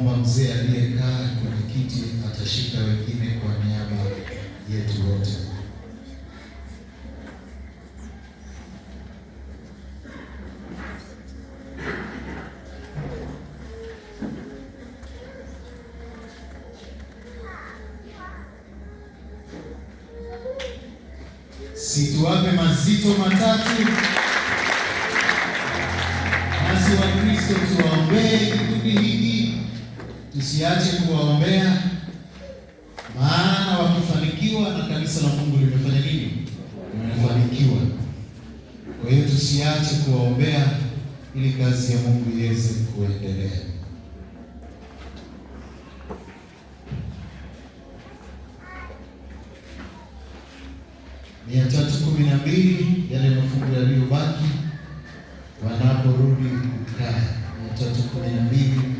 Namwomba mzee aliyekaa kwenye kiti atashika wengine kwa niaba yetu wote. Situwape mazito matatu. Nasi wa Kristo tuwaombee kikundi hiki, tusiache kuwaombea, maana wakifanikiwa na kanisa la Mungu limefanya nini? Limefanikiwa. Kwa hiyo tusiache kuwaombea ili kazi ya Mungu iweze kuendelea. Mia 312 yale mafungu yaliyobaki wanaporudi kukaa. 312